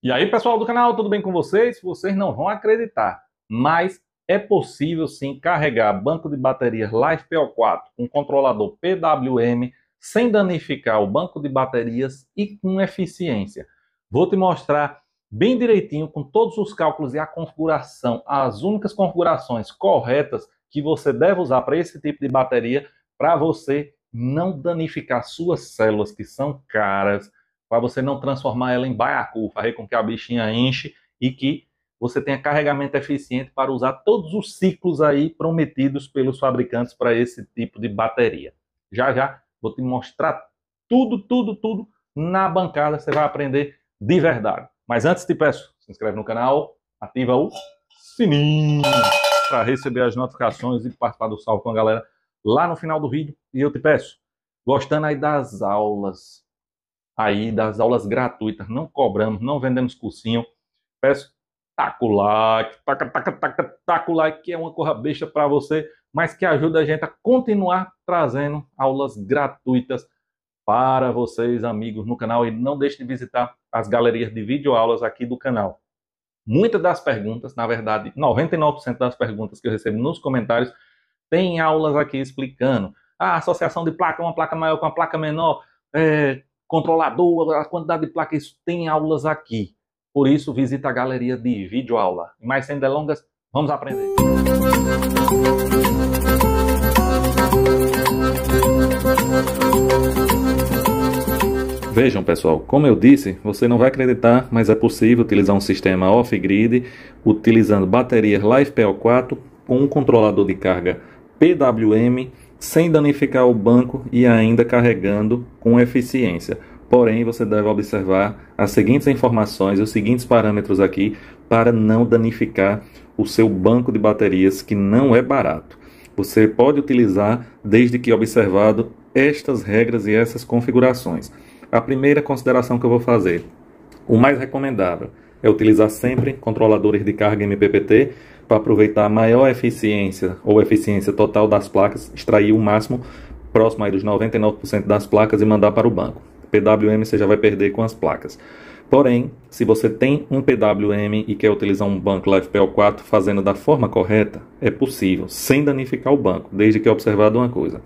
E aí, pessoal do canal, tudo bem com vocês? Vocês não vão acreditar, mas é possível sim carregar banco de baterias LiFePO4 com controlador PWM sem danificar o banco de baterias e com eficiência. Vou te mostrar bem direitinho com todos os cálculos e a configuração, as únicas configurações corretas que você deve usar para esse tipo de bateria para você não danificar suas células que são caras, para você não transformar ela em baiacu, fazer com que a bichinha enche e que você tenha carregamento eficiente para usar todos os ciclos aí prometidos pelos fabricantes para esse tipo de bateria. Já já vou te mostrar tudo na bancada, você vai aprender de verdade. Mas antes te peço, se inscreve no canal, ativa o sininho para receber as notificações e participar do salve com a galera lá no final do vídeo. E eu te peço, gostando aí das aulas gratuitas, não cobramos, não vendemos cursinho, peço, taca o like, taca o like, que é uma corra besta para você, mas que ajuda a gente a continuar trazendo aulas gratuitas para vocês, amigos, no canal. E não deixe de visitar as galerias de videoaulas aqui do canal. Muitas das perguntas, na verdade, 99% das perguntas que eu recebo nos comentários, tem aulas aqui explicando a associação de placa, uma placa maior com uma placa menor, controlador, a quantidade de placas, isso tem aulas aqui. Por isso, visita a galeria de videoaula. E mais sem delongas, vamos aprender. Vejam, pessoal, como eu disse, você não vai acreditar, mas é possível utilizar um sistema off-grid utilizando baterias LiFePO4 com um controlador de carga PWM sem danificar o banco e ainda carregando com eficiência. Porém, você deve observar as seguintes informações e os seguintes parâmetros aqui para não danificar o seu banco de baterias, que não é barato. Você pode utilizar desde que observado estas regras e essas configurações. A primeira consideração que eu vou fazer, o mais recomendável é utilizar sempre controladores de carga MPPT para aproveitar a maior eficiência ou eficiência total das placas, extrair o máximo próximo aí dos 99% das placas e mandar para o banco. PWM você já vai perder com as placas. Porém, se você tem um PWM e quer utilizar um banco LiFePO4 fazendo da forma correta, é possível, sem danificar o banco, desde que observado uma coisa.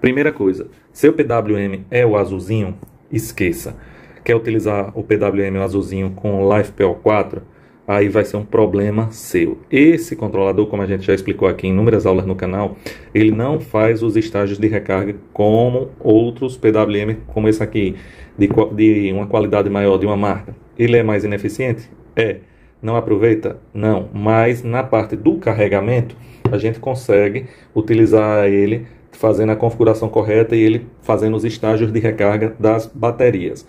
Primeira coisa, seu PWM é o azulzinho, esqueça. Quer utilizar o PWM azulzinho com LiFePO4? Aí vai ser um problema seu. Esse controlador, como a gente já explicou aqui em inúmeras aulas no canal, ele não faz os estágios de recarga como outros PWM, como esse aqui, de uma qualidade maior, de uma marca. Ele é mais ineficiente? É. Não aproveita? Não. Mas na parte do carregamento, a gente consegue utilizar ele fazendo a configuração correta e ele fazendo os estágios de recarga das baterias.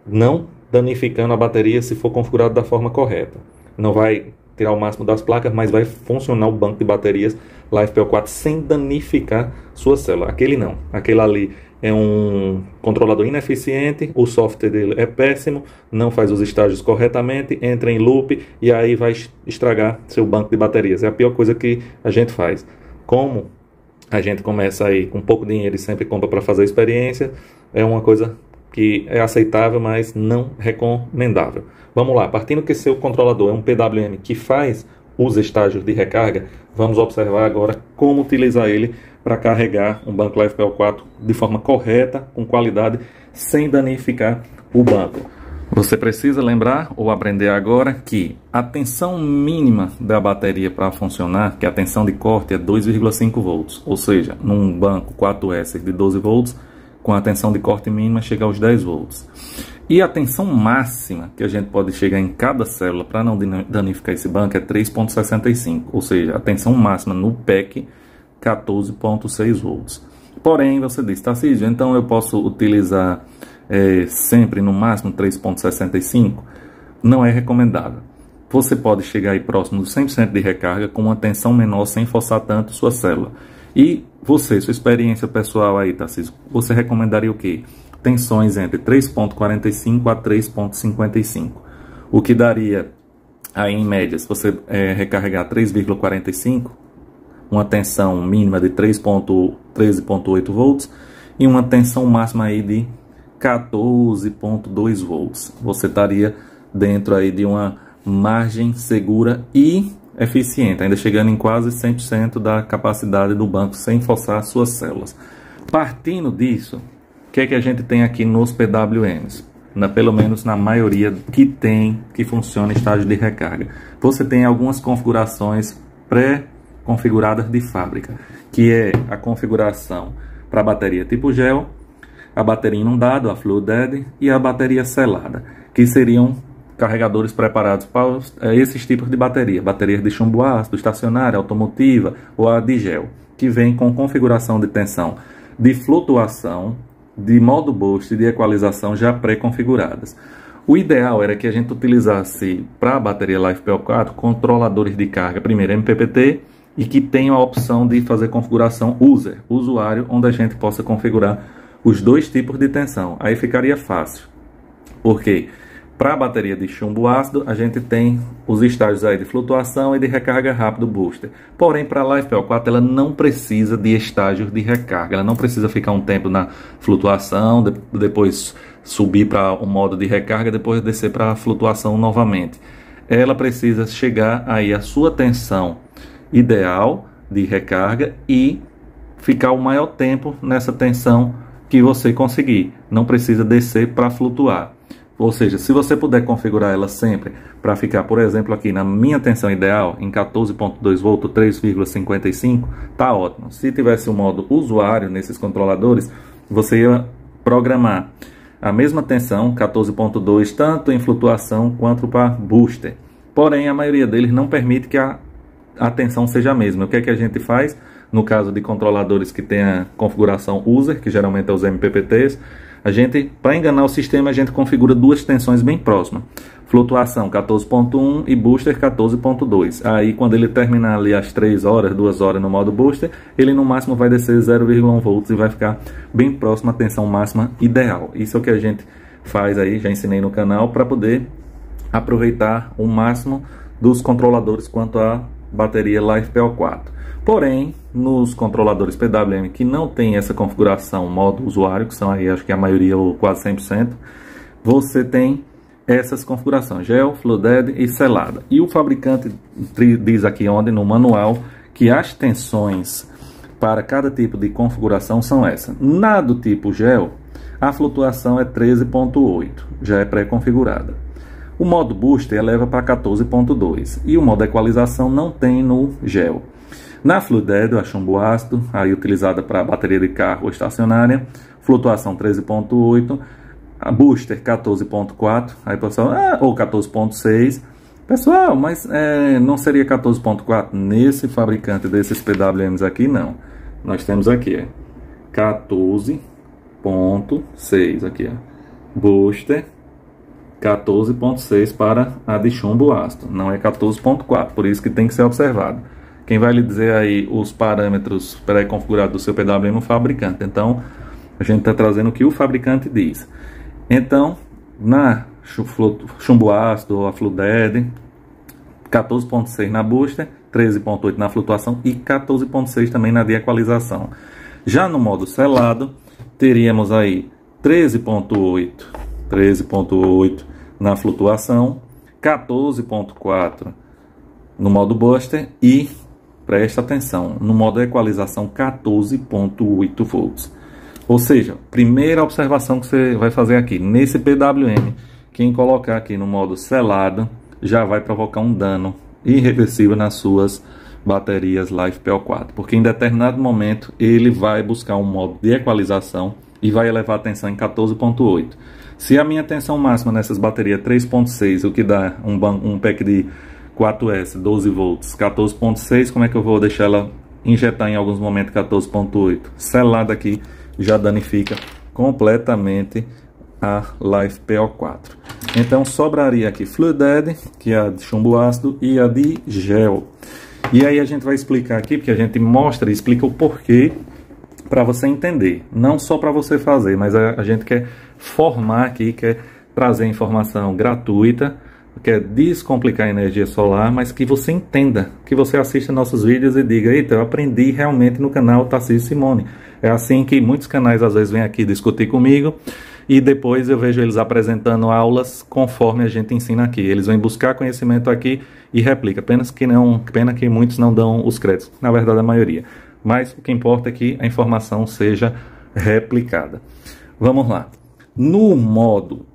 Não danificando a bateria se for configurado da forma correta. Não vai tirar o máximo das placas, mas vai funcionar o banco de baterias LiFePO4 sem danificar sua célula. Aquele não. Aquele ali é um controlador ineficiente, o software dele é péssimo, não faz os estágios corretamente, entra em loop e aí vai estragar seu banco de baterias. É a pior coisa que a gente faz. Como a gente começa aí com pouco dinheiro e sempre compra para fazer experiência, é uma coisa que é aceitável, mas não recomendável. Vamos lá, partindo que seu controlador é um PWM que faz os estágios de recarga, vamos observar agora como utilizar ele para carregar um banco LiFePO4 de forma correta, com qualidade, sem danificar o banco. Você precisa lembrar ou aprender agora que a tensão mínima da bateria para funcionar, que a tensão de corte é 2,5 volts, ou seja, num banco 4S de 12 volts, com a tensão de corte mínima chega aos 10 volts. E a tensão máxima que a gente pode chegar em cada célula para não danificar esse banco é 3,65, ou seja, a tensão máxima no PEC 14,6 volts. Porém, você diz, Tarcísio, então eu posso utilizar sempre no máximo 3,65? Não é recomendável. Você pode chegar aí próximo dos 100% de recarga com uma tensão menor sem forçar tanto sua célula. E você, sua experiência pessoal aí, Tarcísio, você recomendaria o quê? Tensões entre 3,45 a 3,55. O que daria aí em média, se você recarregar 3,45, uma tensão mínima de 13,8 volts e uma tensão máxima aí de 14,2 volts. Você estaria dentro aí de uma margem segura e eficiente, ainda chegando em quase 100% da capacidade do banco sem forçar suas células. Partindo disso, o que é que a gente tem aqui nos PWMs? Pelo menos na maioria que funciona em estágio de recarga. Você tem algumas configurações pré-configuradas de fábrica, que é a configuração para a bateria tipo gel, a bateria inundada, a fluided, e a bateria selada, que seriam carregadores preparados para esses tipos de bateria, baterias de chumbo ácido, estacionária, automotiva ou a de gel, que vem com configuração de tensão de flutuação, de modo boost e de equalização já pré-configuradas. O ideal era que a gente utilizasse para a bateria LiFePO4 controladores de carga, primeiro MPPT, e que tenham a opção de fazer configuração usuário, onde a gente possa configurar os dois tipos de tensão. Aí ficaria fácil, porque para a bateria de chumbo ácido, a gente tem os estágios aí de flutuação e de recarga rápido booster. Porém, para a LiFePO4, ela não precisa de estágios de recarga. Ela não precisa ficar um tempo na flutuação, depois subir para o modo de recarga, depois descer para a flutuação novamente. Ela precisa chegar aí a sua tensão ideal de recarga e ficar o maior tempo nessa tensão que você conseguir. Não precisa descer para flutuar. Ou seja, se você puder configurar ela sempre para ficar, por exemplo, aqui na minha tensão ideal, em 14.2 volts, 3,55, tá ótimo. Se tivesse o modo usuário nesses controladores, você ia programar a mesma tensão, 14.2, tanto em flutuação quanto para booster. Porém, a maioria deles não permite que a tensão seja a mesma. O que é que a gente faz? No caso de controladores que tem a configuração user, que geralmente é os MPPTs, para enganar o sistema, a gente configura duas tensões bem próximas. Flutuação 14.1 e booster 14.2. Aí, quando ele terminar ali as 3 horas, 2 horas no modo booster, ele no máximo vai descer 0,1 volts e vai ficar bem próximo à tensão máxima ideal. Isso é o que a gente faz aí, já ensinei no canal, para poder aproveitar o máximo dos controladores quanto à bateria LiFePO4. Porém, nos controladores PWM que não tem essa configuração modo usuário, que são aí acho que a maioria ou quase 100%, você tem essas configurações, gel, fluided e selada. E o fabricante diz aqui no manual que as tensões para cada tipo de configuração são essas. Na do tipo gel, a flutuação é 13.8, já é pré-configurada. O modo booster eleva para 14.2 e o modo equalização não tem no gel. Na fluided, a chumbo ácido, aí utilizada para bateria de carro ou estacionária, flutuação 13.8, a booster 14.4, aí pessoal, ou 14.6. Pessoal, mas não seria 14.4 nesse fabricante desses PWMs aqui? Não. Nós temos aqui 14.6 aqui, booster 14.6 para a de chumbo ácido, não é 14.4, por isso que tem que ser observado. Quem vai lhe dizer aí os parâmetros pré-configurados do seu PWM é o fabricante. Então, a gente está trazendo o que o fabricante diz. Então, na chumbo ácido ou a fluided, 14.6 na booster, 13.8 na flutuação e 14.6 também na de equalização. Já no modo selado, teríamos aí 13.8 na flutuação, 14.4 no modo booster e, presta atenção, no modo equalização 14.8 volts. Ou seja, primeira observação que você vai fazer aqui, nesse PWM, quem colocar aqui no modo selado, já vai provocar um dano irreversível nas suas baterias LiFePO4, porque em determinado momento ele vai buscar um modo de equalização e vai elevar a tensão em 14.8. Se a minha tensão máxima nessas baterias é 3.6, o que dá um pack de 4S, 12 volts, 14.6, como é que eu vou deixar ela injetar em alguns momentos 14.8? Selada aqui já danifica completamente a LiFePO4. Então sobraria aqui fluided, que é a de chumbo ácido, e a de gel. E aí a gente vai explicar aqui, porque a gente mostra e explica o porquê para você entender. Não só para você fazer, mas a gente quer formar aqui, quer trazer informação gratuita, quer descomplicar a energia solar, mas que você entenda, que você assista nossos vídeos e diga: eita, eu aprendi realmente no canal Tarcísio Simone. É assim que muitos canais às vezes vêm aqui discutir comigo e depois eu vejo eles apresentando aulas conforme a gente ensina aqui. Eles vêm buscar conhecimento aqui e replica. Pena que muitos não dão os créditos, na verdade a maioria. Mas o que importa é que a informação seja replicada. Vamos lá. No modo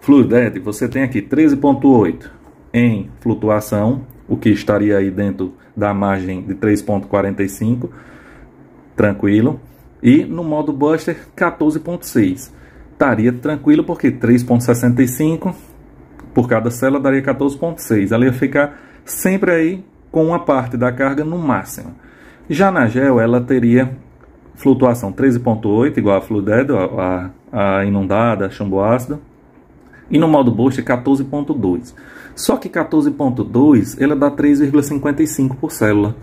FluidED, você tem aqui 13.8 em flutuação, o que estaria aí dentro da margem de 3.45, tranquilo. E no modo Buster, 14.6. Estaria tranquilo porque 3.65 por cada célula daria 14.6. Ela ia ficar sempre aí com uma parte da carga no máximo. Já na Gel, ela teria flutuação 13.8, igual a FluidED, a inundada, a chumbo ácido. E no modo Booster, 14.2. Só que 14.2, ela dá 3,55 por célula.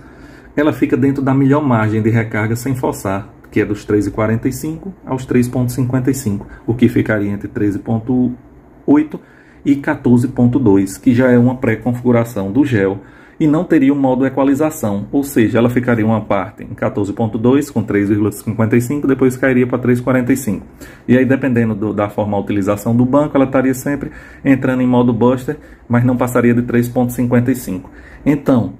Ela fica dentro da melhor margem de recarga sem forçar, que é dos 3,45 aos 3,55, o que ficaria entre 13.8 e 14.2, que já é uma pré-configuração do Gel, e não teria um modo equalização, ou seja, ela ficaria uma parte em 14.2 com 3,55, depois cairia para 3,45. E aí, dependendo da forma de utilização do banco, ela estaria sempre entrando em modo Buster, mas não passaria de 3,55. Então,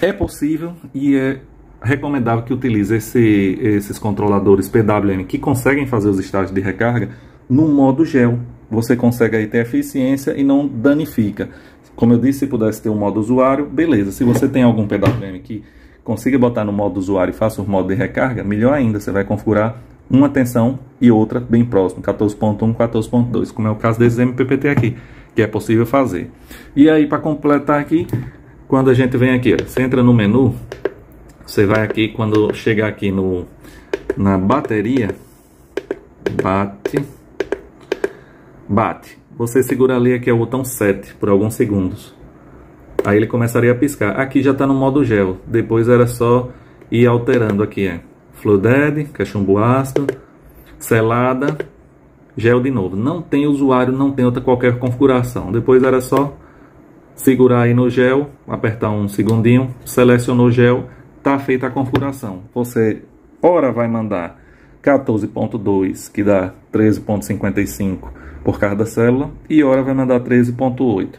é possível e é recomendável que utilize esses controladores PWM que conseguem fazer os estágios de recarga no modo Gel. Você consegue aí ter eficiência e não danifica. Como eu disse, se pudesse ter um modo usuário, beleza. Se você tem algum PWM que consiga botar no modo usuário e faça o modo de recarga, melhor ainda, você vai configurar uma tensão e outra bem próximo, 14.1, 14.2, como é o caso desses MPPT aqui, que é possível fazer. E aí, para completar aqui, quando a gente vem aqui, ó, você entra no menu, você vai aqui, quando chegar aqui na bateria, bate. Você segura ali, aqui é o botão 7 por alguns segundos. Aí ele começaria a piscar. Aqui já está no modo Gel. Depois era só ir alterando aqui. FluidED, que é chumbo ácido, selada, Gel de novo. Não tem usuário, não tem outra qualquer configuração. Depois era só segurar aí no Gel, apertar um segundinho, selecionou o Gel, está feita a configuração. Você ora vai mandar 14.2, que dá 13.55 por cada célula, e ora vai mandar 13.8.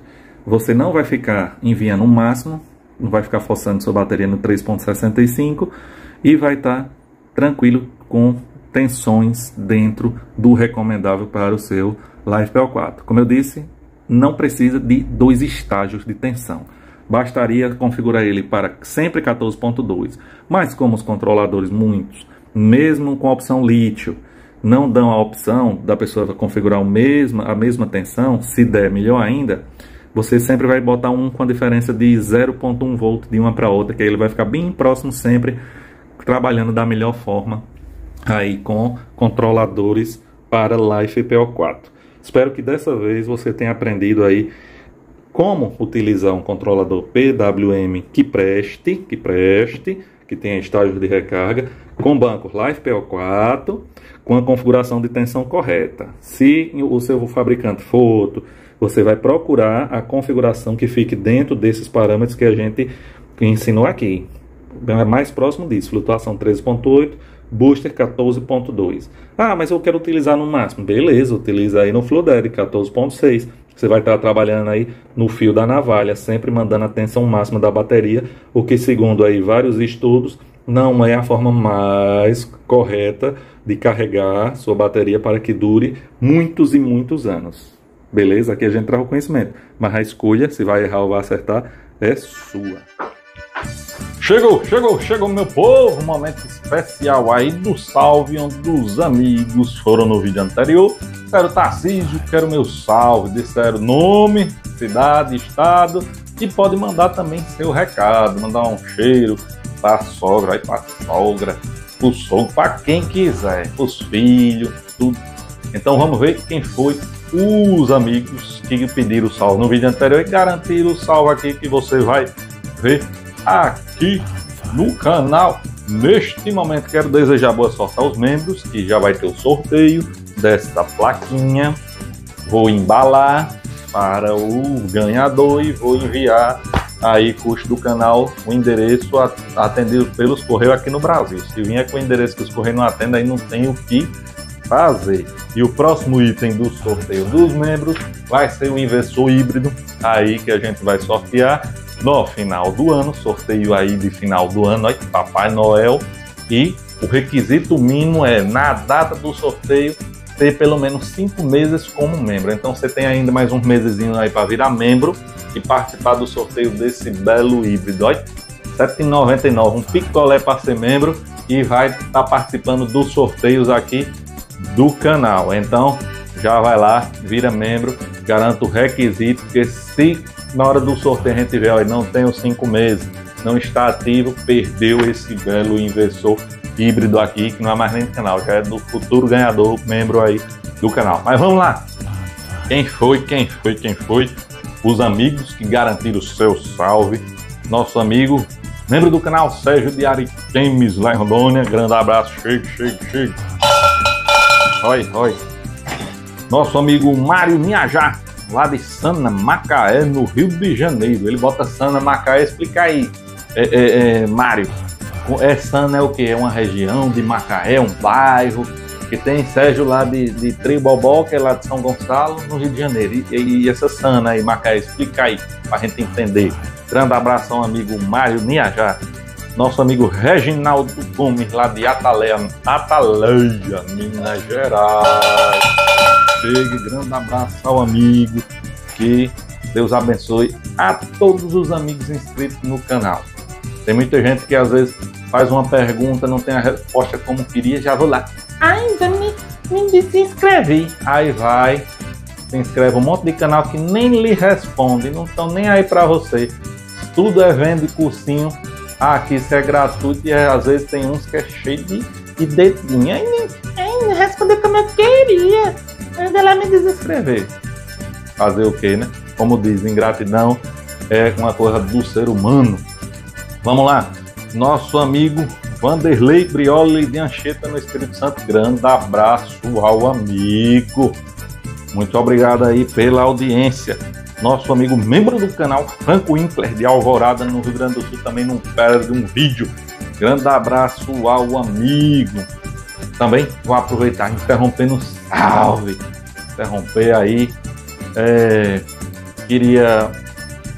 Você não vai ficar enviando o máximo, não vai ficar forçando sua bateria no 3.65 e vai estar tranquilo com tensões dentro do recomendável para o seu LivePO4. Como eu disse, não precisa de 2 estágios de tensão. Bastaria configurar ele para sempre 14.2. Mas como os controladores, muitos, mesmo com a opção lítio, não dão a opção da pessoa configurar a mesma tensão, se der melhor ainda, você sempre vai botar um com a diferença de 0.1 volt de uma para outra, que aí ele vai ficar bem próximo sempre, trabalhando da melhor forma aí com controladores para LivePO4. Espero que dessa vez você tenha aprendido aí como utilizar um controlador PWM que preste, que tenha estágio de recarga, com banco LivePO4, com a configuração de tensão correta. Se o seu fabricante for outro, você vai procurar a configuração que fique dentro desses parâmetros que a gente ensinou aqui. É mais próximo disso, flutuação 13.8, booster 14.2. Ah, mas eu quero utilizar no máximo. Beleza, utiliza aí no FluidED 14.6. Você vai estar trabalhando aí no fio da navalha, sempre mandando a tensão máxima da bateria, o que, segundo aí vários estudos, não é a forma mais correta de carregar sua bateria para que dure muitos e muitos anos. Beleza? Aqui a gente traz o conhecimento, mas a escolha, se vai errar ou vai acertar, é sua. Chegou, meu povo, um momento especial aí do salve, onde os amigos foram no vídeo anterior. Quero Tarcísio, quero meu salve, disseram nome, cidade, estado, e pode mandar também seu recado, mandar um cheiro para a sogra, aí para a sogra, para o sogro, para quem quiser, para os filhos, tudo. Então vamos ver quem foi os amigos que pediram o salve no vídeo anterior e garantiram o salve aqui que você vai ver aqui no canal. Neste momento quero desejar boa sorte aos membros, que já vai ter o sorteio desta plaquinha. Vou embalar para o ganhador e vou enviar aí, custo do canal, o endereço atendido pelos Correios aqui no Brasil. Se vier com o endereço que os Correios não atendem, aí não tem o que fazer. E o próximo item do sorteio dos membros vai ser o inversor híbrido, aí que a gente vai sortear no final do ano, sorteio aí de final do ano, olha, Papai Noel, e o requisito mínimo é, na data do sorteio, ter pelo menos 5 meses como membro. Então você tem ainda mais uns mesezinhos aí para virar membro e participar do sorteio desse belo híbrido, olha, R$ 7,99, um picolé para ser membro e vai estar participando dos sorteios aqui do canal. Então já vai lá, vira membro, garanta o requisito, porque se na hora do sorteio a gente vê, olha, não tem os 5 meses, não está ativo, perdeu esse belo inversor híbrido aqui, que não é mais nem do canal, já é do futuro ganhador, membro aí do canal. Mas vamos lá, quem foi os amigos que garantiram o seu salve? Nosso amigo, membro do canal Sérgio de Ariquemes, lá em Rondônia, grande abraço, chega. Oi. Nosso amigo Mário Miajá, lá de Sana, Macaé, no Rio de Janeiro. Ele bota Sana, Macaé, explica aí, Mário. Sana é o que? É uma região de Macaé, um bairro, que tem Sérgio lá de Tribobó, que é lá de São Gonçalo, no Rio de Janeiro. E essa Sana aí, Macaé, explica aí, pra gente entender. Grande abração, amigo Mário Miajá. Nosso amigo Reginaldo Gomes, lá de Ataleia, Minas Gerais. Chegue, grande abraço ao amigo, que Deus abençoe a todos os amigos inscritos no canal. Tem muita gente que às vezes faz uma pergunta, não tem a resposta como queria, já vou lá. Ainda me desinscrevi. Aí vai, se inscreve um monte de canal que nem lhe responde, não estão nem aí para você. Tudo é venda de cursinho. Aqui isso é gratuito e às vezes tem uns que é cheio de dedinho. Aí não respondeu como eu queria. Ainda lá me desescrever. Fazer o quê, né? Como diz, ingratidão é uma coisa do ser humano. Vamos lá. Nosso amigo Vanderlei Brioli de Anchieta, no Espírito Santo. Grande abraço ao amigo. Muito obrigado aí pela audiência. Nosso amigo membro do canal Franco Winkler de Alvorada, no Rio Grande do Sul, também não perde um vídeo. Grande abraço ao amigo. Também vou aproveitar, interrompendo, salve. Interromper aí. Queria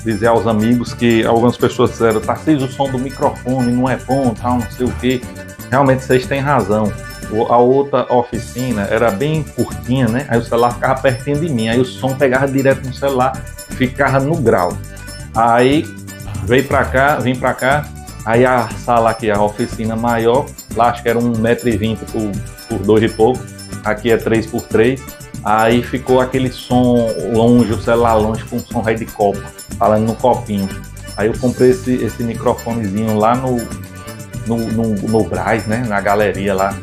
dizer aos amigos que algumas pessoas disseram, Tarcísio, o som do microfone não é bom, tal, não sei o que. Realmente vocês têm razão. A outra oficina era bem curtinha, né? Aí o celular ficava pertinho de mim, aí o som pegava direto no celular, ficava no grau. Aí vim pra cá, aí a sala aqui, a oficina maior, lá acho que era 1,20 m por 2 e pouco, aqui é 3 por 3, aí ficou aquele som longe, o celular longe, com som rei de copo, falando no copinho. Aí eu comprei esse microfonezinho lá no Brás, né? Na galeria lá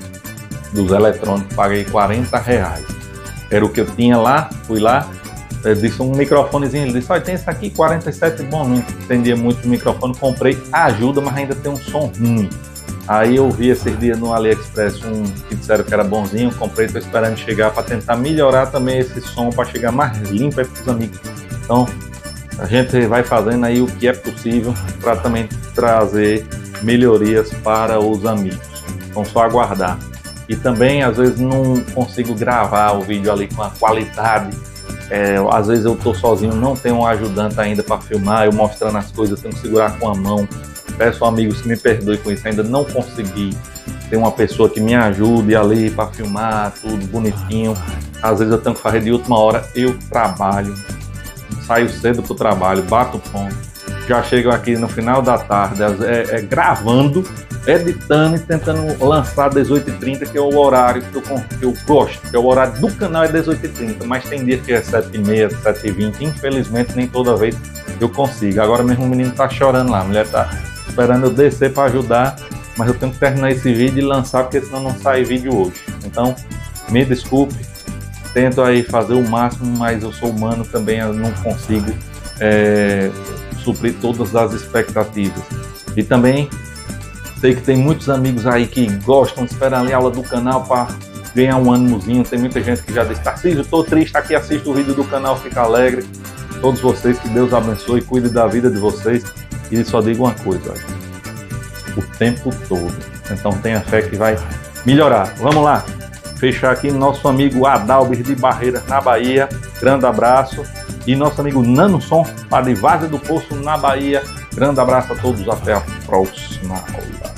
dos eletrônicos, paguei R$40. Era o que eu tinha lá, fui lá, disse um microfonezinho, ele disse, olha, tem esse aqui, 47, bom, não entendia muito o microfone, comprei, ajuda, mas ainda tem um som ruim. Aí eu vi esses dias no AliExpress um que disseram que era bonzinho, comprei, tô esperando chegar para tentar melhorar também esse som, para chegar mais limpo aí pros amigos. Então, a gente vai fazendo aí o que é possível para também trazer melhorias para os amigos. Então, só aguardar. E também, às vezes, não consigo gravar o vídeo ali com a qualidade. Às vezes eu estou sozinho, não tenho um ajudante ainda para filmar, eu mostrando as coisas, eu tenho que segurar com a mão. Peço a amigos que me perdoem com isso, ainda não consegui ter uma pessoa que me ajude ali para filmar tudo bonitinho. Às vezes eu tenho que fazer de última hora, eu trabalho, saio cedo para o trabalho, bato ponto, já chego aqui no final da tarde, gravando, editando e tentando lançar 18h30, que é o horário que eu gosto, que é o horário do canal, é 18h30, mas tem dia que é 7h30, 7h20, infelizmente nem toda vez eu consigo. Agora mesmo o menino tá chorando lá, a mulher tá esperando eu descer para ajudar, mas eu tenho que terminar esse vídeo e lançar, porque senão não sai vídeo hoje. Então, me desculpe, tento aí fazer o máximo, mas eu sou humano também, eu não consigo suprir todas as expectativas. E também sei que tem muitos amigos aí que gostam de esperar ali a aula do canal para ganhar um ânimozinho. Tem muita gente que já disse, Tarcísio, estou triste, aqui assisto o vídeo do canal, fica alegre. Todos vocês, que Deus abençoe, cuide da vida de vocês. E só digo uma coisa, olha, o tempo todo. Então tenha fé que vai melhorar. Vamos lá. Fechar aqui nosso amigo Adalber de Barreiras, na Bahia. Grande abraço. E nosso amigo Nanosom, lá de Várzea do Poço, na Bahia. Grande abraço a todos. Até a próxima aula.